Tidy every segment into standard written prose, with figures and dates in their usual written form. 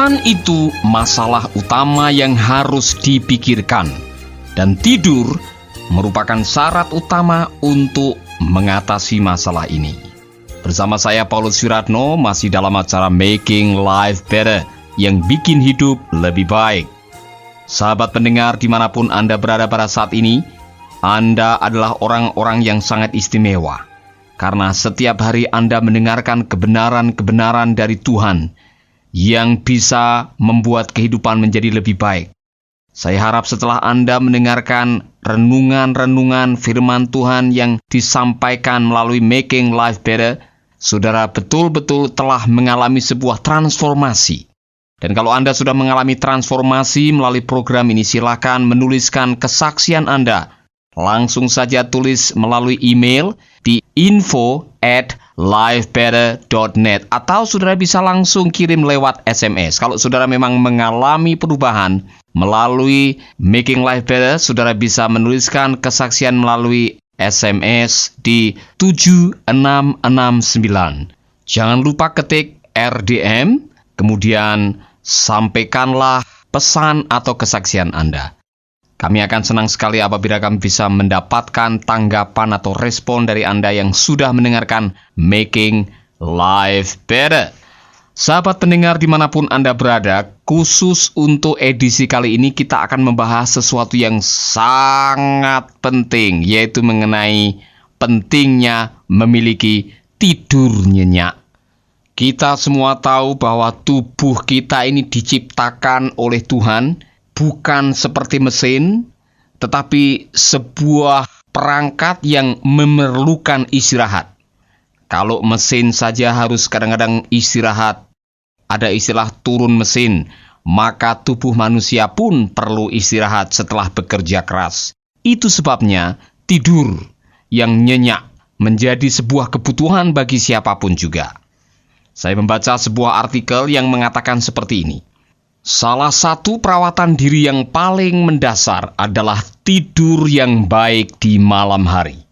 Bukan itu masalah utama yang harus dipikirkan, dan tidur merupakan syarat utama untuk mengatasi masalah ini. Bersama saya Paulus Wiratno masih dalam acara Making Life Better yang bikin hidup lebih baik. Sahabat pendengar dimanapun Anda berada pada saat ini, Anda adalah orang-orang yang sangat istimewa. Karena setiap hari Anda mendengarkan kebenaran-kebenaran dari Tuhan yang bisa membuat kehidupan menjadi lebih baik. Saya harap setelah Anda mendengarkan renungan-renungan firman Tuhan yang disampaikan melalui Making Life Better, saudara betul-betul telah mengalami sebuah transformasi. Dan kalau Anda sudah mengalami transformasi melalui program ini, silakan menuliskan kesaksian Anda. Langsung saja tulis melalui email di info@lifebetter.net atau saudara bisa langsung kirim lewat SMS. Kalau saudara memang mengalami perubahan melalui Making Life Better, saudara bisa menuliskan kesaksian melalui SMS di 7669. Jangan lupa ketik RDM, kemudian sampaikanlah pesan atau kesaksian Anda. Kami akan senang sekali apabila kami bisa mendapatkan tanggapan atau respon dari Anda yang sudah mendengarkan Making Life Better. Sahabat pendengar dimanapun Anda berada, khusus untuk edisi kali ini kita akan membahas sesuatu yang sangat penting, yaitu mengenai pentingnya memiliki tidur nyenyak. Kita semua tahu bahwa tubuh kita ini diciptakan oleh Tuhan, bukan seperti mesin, tetapi sebuah perangkat yang memerlukan istirahat. Kalau mesin saja harus kadang-kadang istirahat, ada istilah turun mesin, maka tubuh manusia pun perlu istirahat setelah bekerja keras. Itu sebabnya tidur yang nyenyak menjadi sebuah kebutuhan bagi siapapun juga. Saya membaca sebuah artikel yang mengatakan seperti ini. Salah satu perawatan diri yang paling mendasar adalah tidur yang baik di malam hari.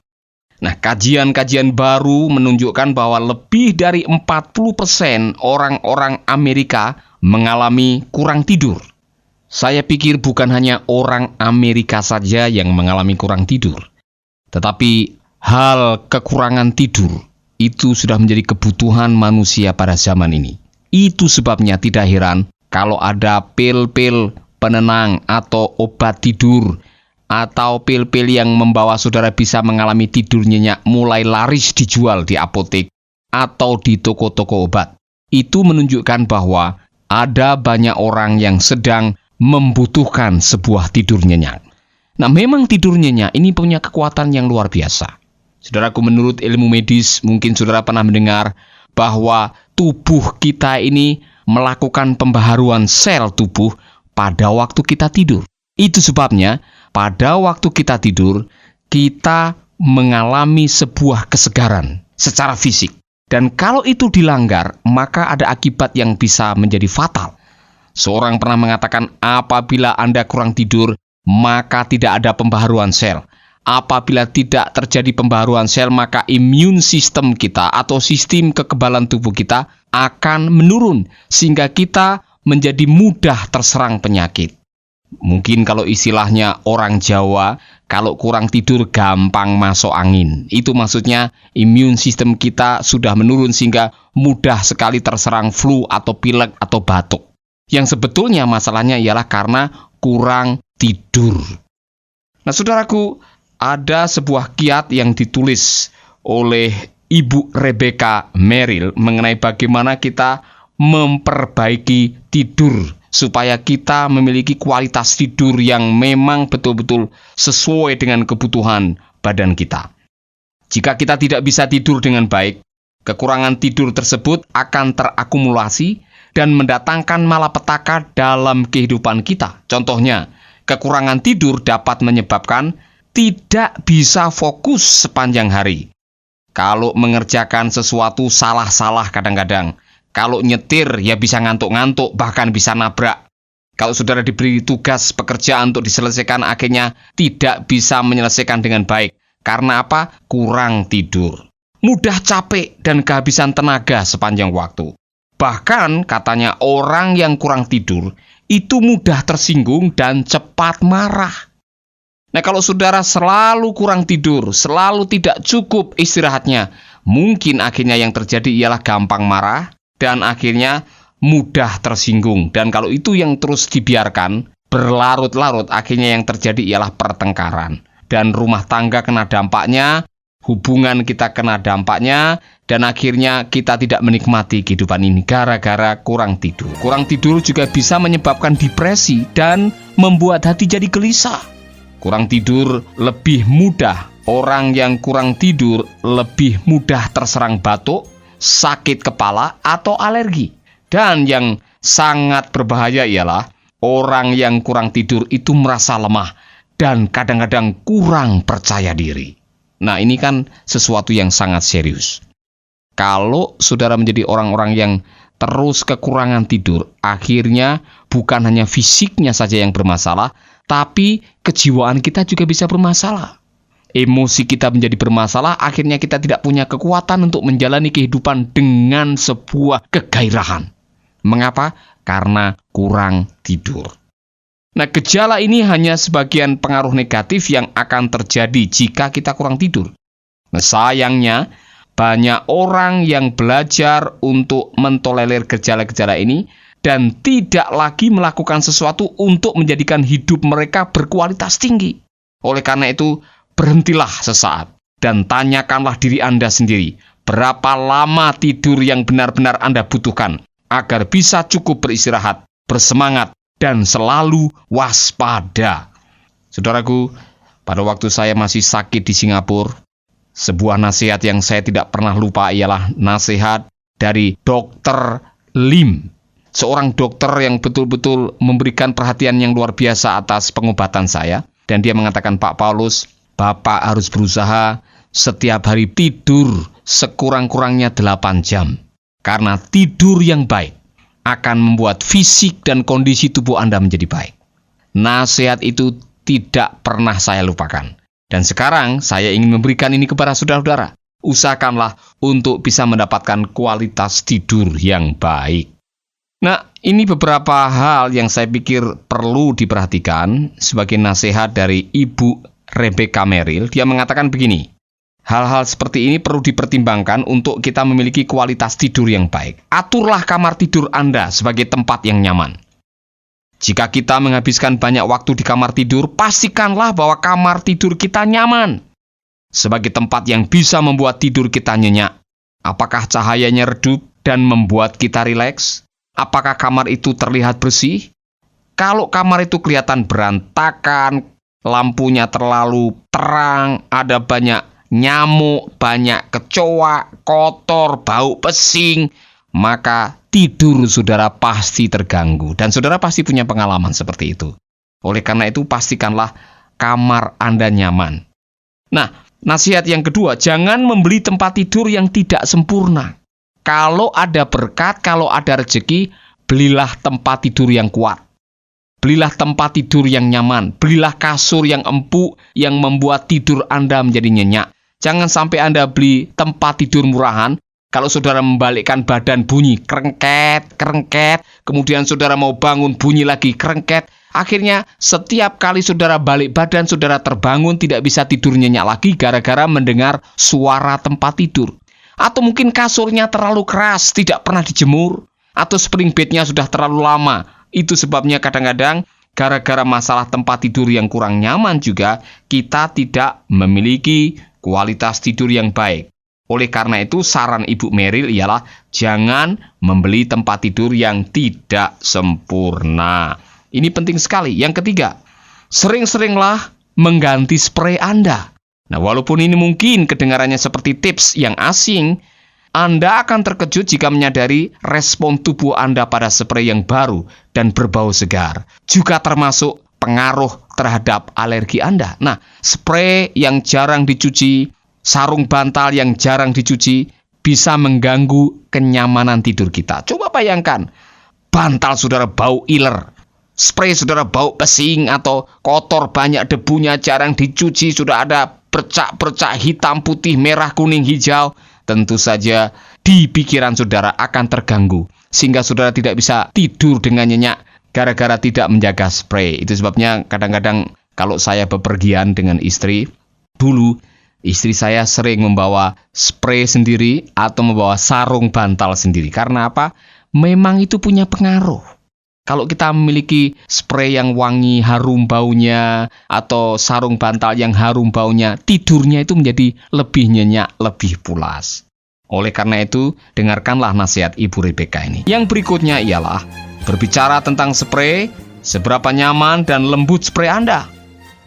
Nah, kajian-kajian baru menunjukkan bahwa lebih dari 40% orang-orang Amerika mengalami kurang tidur. Saya pikir bukan hanya orang Amerika saja yang mengalami kurang tidur, tetapi hal kekurangan tidur itu sudah menjadi kebutuhan manusia pada zaman ini. Itu sebabnya tidak heran kalau ada pil-pil penenang atau obat tidur atau pil-pil yang membawa saudara bisa mengalami tidur nyenyak mulai laris dijual di apotek atau di toko-toko obat. Itu menunjukkan bahwa ada banyak orang yang sedang membutuhkan sebuah tidur nyenyak. Nah, memang tidur nyenyak ini punya kekuatan yang luar biasa. Saudaraku, menurut ilmu medis, mungkin saudara pernah mendengar bahwa tubuh kita ini melakukan pembaharuan sel tubuh pada waktu kita tidur. Itu sebabnya pada waktu kita tidur, kita mengalami sebuah kesegaran secara fisik. Dan kalau itu dilanggar, maka ada akibat yang bisa menjadi fatal. Seorang pernah mengatakan, apabila Anda kurang tidur, maka tidak ada pembaharuan sel. Apabila tidak terjadi pembaharuan sel, maka imun sistem kita atau sistem kekebalan tubuh kita akan menurun, sehingga kita menjadi mudah terserang penyakit. Mungkin kalau istilahnya orang Jawa, kalau kurang tidur gampang masuk angin. Itu maksudnya imun sistem kita sudah menurun sehingga mudah sekali terserang flu atau pilek atau batuk. Yang sebetulnya masalahnya ialah karena kurang tidur. Nah, saudaraku, ada sebuah kiat yang ditulis oleh Ibu Rebecca Merrill mengenai bagaimana kita memperbaiki tidur supaya kita memiliki kualitas tidur yang memang betul-betul sesuai dengan kebutuhan badan kita. Jika kita tidak bisa tidur dengan baik, kekurangan tidur tersebut akan terakumulasi dan mendatangkan malapetaka dalam kehidupan kita. Contohnya, kekurangan tidur dapat menyebabkan tidak bisa fokus sepanjang hari. Kalau mengerjakan sesuatu salah-salah kadang-kadang. Kalau nyetir ya bisa ngantuk-ngantuk, bahkan bisa nabrak. Kalau saudara diberi tugas pekerjaan untuk diselesaikan, akhirnya tidak bisa menyelesaikan dengan baik. Karena apa? Kurang tidur. Mudah capek dan kehabisan tenaga sepanjang waktu. Bahkan katanya orang yang kurang tidur itu mudah tersinggung dan cepat marah. Nah, kalau saudara selalu kurang tidur, selalu tidak cukup istirahatnya, mungkin akhirnya yang terjadi ialah gampang marah dan akhirnya mudah tersinggung. Dan kalau itu yang terus dibiarkan, berlarut-larut, akhirnya yang terjadi ialah pertengkaran. Dan rumah tangga kena dampaknya, hubungan kita kena dampaknya, dan akhirnya kita tidak menikmati kehidupan ini gara-gara kurang tidur. Kurang tidur juga bisa menyebabkan depresi dan membuat hati jadi gelisah. Kurang tidur lebih mudah. Orang yang kurang tidur lebih mudah terserang batuk, sakit kepala, atau alergi. Dan yang sangat berbahaya ialah orang yang kurang tidur itu merasa lemah dan kadang-kadang kurang percaya diri. Nah, ini kan sesuatu yang sangat serius. Kalau saudara menjadi orang-orang yang terus kekurangan tidur, akhirnya bukan hanya fisiknya saja yang bermasalah, tapi kejiwaan kita juga bisa bermasalah. Emosi kita menjadi bermasalah, akhirnya kita tidak punya kekuatan untuk menjalani kehidupan dengan sebuah kegairahan. Mengapa? Karena kurang tidur. Nah, gejala ini hanya sebagian pengaruh negatif yang akan terjadi jika kita kurang tidur. Nah, sayangnya, banyak orang yang belajar untuk mentolerir gejala-gejala ini dan tidak lagi melakukan sesuatu untuk menjadikan hidup mereka berkualitas tinggi. Oleh karena itu, berhentilah sesaat dan tanyakanlah diri Anda sendiri, berapa lama tidur yang benar-benar Anda butuhkan agar bisa cukup beristirahat, bersemangat, dan selalu waspada. Saudaraku, pada waktu saya masih sakit di Singapura, sebuah nasihat yang saya tidak pernah lupa ialah nasihat dari Dr. Lim. Seorang dokter yang betul-betul memberikan perhatian yang luar biasa atas pengobatan saya. Dan dia mengatakan, Pak Paulus, Bapak harus berusaha setiap hari tidur sekurang-kurangnya 8 jam. Karena tidur yang baik akan membuat fisik dan kondisi tubuh Anda menjadi baik. Nasihat itu tidak pernah saya lupakan. Dan sekarang saya ingin memberikan ini kepada saudara-saudara. Usahakanlah untuk bisa mendapatkan kualitas tidur yang baik. Nah, ini beberapa hal yang saya pikir perlu diperhatikan sebagai nasihat dari Ibu Rebecca Merrill. Dia mengatakan begini, hal-hal seperti ini perlu dipertimbangkan untuk kita memiliki kualitas tidur yang baik. Aturlah kamar tidur Anda sebagai tempat yang nyaman. Jika kita menghabiskan banyak waktu di kamar tidur, pastikanlah bahwa kamar tidur kita nyaman. Sebagai tempat yang bisa membuat tidur kita nyenyak. Apakah cahayanya redup dan membuat kita rileks? Apakah kamar itu terlihat bersih? Kalau kamar itu kelihatan berantakan, lampunya terlalu terang, ada banyak nyamuk, banyak kecoa, kotor, bau pesing, maka tidur saudara pasti terganggu. Dan saudara pasti punya pengalaman seperti itu. Oleh karena itu, pastikanlah kamar Anda nyaman. Nah, nasihat yang kedua, jangan membeli tempat tidur yang tidak sempurna. Kalau ada berkat, kalau ada rezeki, belilah tempat tidur yang kuat. Belilah tempat tidur yang nyaman. Belilah kasur yang empuk yang membuat tidur Anda menjadi nyenyak. Jangan sampai Anda beli tempat tidur murahan, kalau saudara membalikkan badan bunyi krengket, kemudian saudara mau bangun bunyi lagi krengket, akhirnya setiap kali saudara balik badan, saudara terbangun tidak bisa tidur nyenyak lagi gara-gara mendengar suara tempat tidur. Atau mungkin kasurnya terlalu keras, tidak pernah dijemur, atau spring bednya sudah terlalu lama. Itu sebabnya kadang-kadang gara-gara masalah tempat tidur yang kurang nyaman juga, kita tidak memiliki kualitas tidur yang baik. Oleh karena itu, saran Ibu Merrill ialah jangan membeli tempat tidur yang tidak sempurna. Ini penting sekali. Yang ketiga, sering-seringlah mengganti spray Anda. Nah, walaupun ini mungkin kedengarannya seperti tips yang asing, Anda akan terkejut jika menyadari respon tubuh Anda pada spray yang baru dan berbau segar. Juga termasuk pengaruh terhadap alergi Anda. Nah, spray yang jarang dicuci, sarung bantal yang jarang dicuci bisa mengganggu kenyamanan tidur kita. Coba bayangkan, bantal saudara bau iler, spray saudara bau pesing atau kotor banyak debunya jarang dicuci, sudah ada bercak-bercak hitam, putih, merah, kuning, hijau. Tentu saja di pikiran saudara akan terganggu. sehingga saudara tidak bisa tidur dengan nyenyak gara-gara tidak menjaga spray. Itu sebabnya kadang-kadang kalau saya bepergian dengan istri, dulu istri saya sering membawa spray sendiri atau membawa sarung bantal sendiri. Karena apa? Memang itu punya pengaruh. Kalau kita memiliki spray yang wangi, harum baunya, atau sarung bantal yang harum baunya, tidurnya itu menjadi lebih nyenyak, lebih pulas. Oleh karena itu, dengarkanlah nasihat Ibu Rebecca ini. Yang berikutnya ialah berbicara tentang spray, seberapa nyaman dan lembut spray Anda.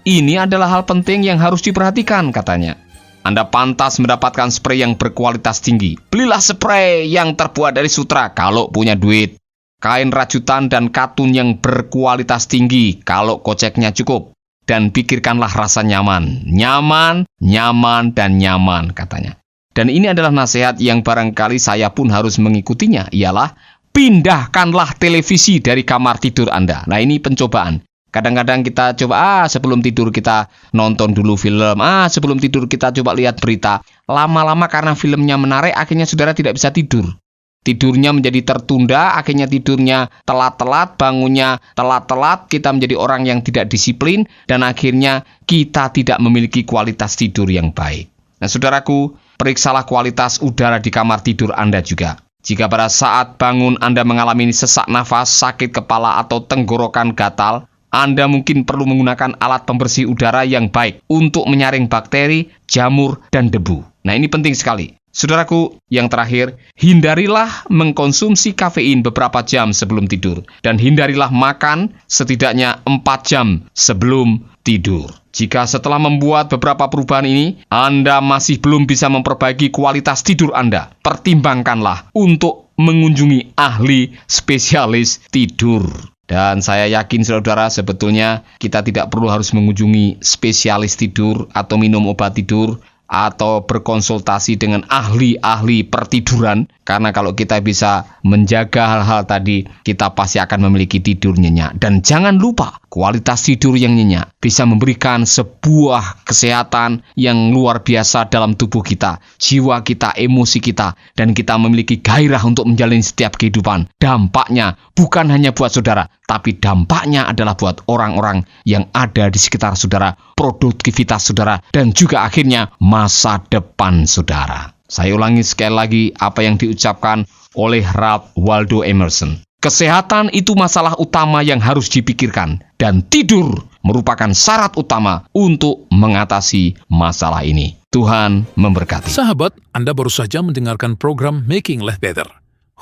Ini adalah hal penting yang harus diperhatikan, katanya. Anda pantas mendapatkan spray yang berkualitas tinggi. Belilah spray yang terbuat dari sutra kalau punya duit. Kain rajutan dan katun yang berkualitas tinggi kalau koceknya cukup. Dan pikirkanlah rasa nyaman. Nyaman, nyaman, dan nyaman, katanya. Dan ini adalah nasihat yang barangkali saya pun harus mengikutinya, ialah pindahkanlah televisi dari kamar tidur Anda. Nah, ini pencobaan. Kadang-kadang kita coba, sebelum tidur kita nonton dulu film, sebelum tidur kita coba lihat berita. Lama-lama karena filmnya menarik, akhirnya saudara tidak bisa tidur. Tidurnya menjadi tertunda, akhirnya tidurnya telat-telat, bangunnya telat-telat, kita menjadi orang yang tidak disiplin, dan akhirnya kita tidak memiliki kualitas tidur yang baik. Nah, saudaraku, periksalah kualitas udara di kamar tidur Anda juga. Jika pada saat bangun Anda mengalami sesak nafas, sakit kepala, atau tenggorokan gatal, Anda mungkin perlu menggunakan alat pembersih udara yang baik untuk menyaring bakteri, jamur, dan debu. Nah, ini penting sekali. Saudaraku, yang terakhir, hindarilah mengkonsumsi kafein beberapa jam sebelum tidur. Dan hindarilah makan setidaknya 4 jam sebelum tidur. Jika setelah membuat beberapa perubahan ini, Anda masih belum bisa memperbaiki kualitas tidur Anda, pertimbangkanlah untuk mengunjungi ahli spesialis tidur. Dan saya yakin saudara, sebetulnya kita tidak perlu harus mengunjungi spesialis tidur atau minum obat tidur atau berkonsultasi dengan ahli-ahli pertiduran. Karena kalau kita bisa menjaga hal-hal tadi, kita pasti akan memiliki tidur nyenyak. Dan jangan lupa, kualitas tidur yang nyenyak bisa memberikan sebuah kesehatan yang luar biasa dalam tubuh kita, jiwa kita, emosi kita, dan kita memiliki gairah untuk menjalani setiap kehidupan. Dampaknya bukan hanya buat saudara, tapi dampaknya adalah buat orang-orang yang ada di sekitar saudara, produktivitas saudara, dan juga akhirnya masa depan saudara. Saya ulangi sekali lagi apa yang diucapkan oleh Ralph Waldo Emerson. Kesehatan itu masalah utama yang harus dipikirkan, dan tidur merupakan syarat utama untuk mengatasi masalah ini. Tuhan memberkati. Sahabat, Anda baru saja mendengarkan program Making Life Better.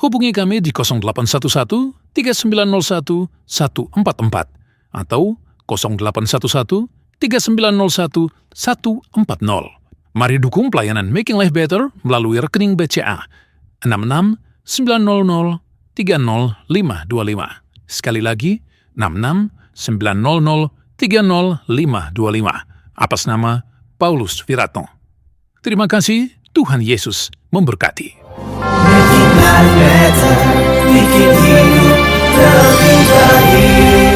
Hubungi kami di 0811 3901 144 atau 0811 3901 140. Mari dukung pelayanan Making Life Better melalui rekening BCA 6690300525. Sekali lagi, 6690300525. Atas nama Paulus Wiratno. Terima kasih, Tuhan Yesus memberkati. Making life better, bikin hidup lebih baik.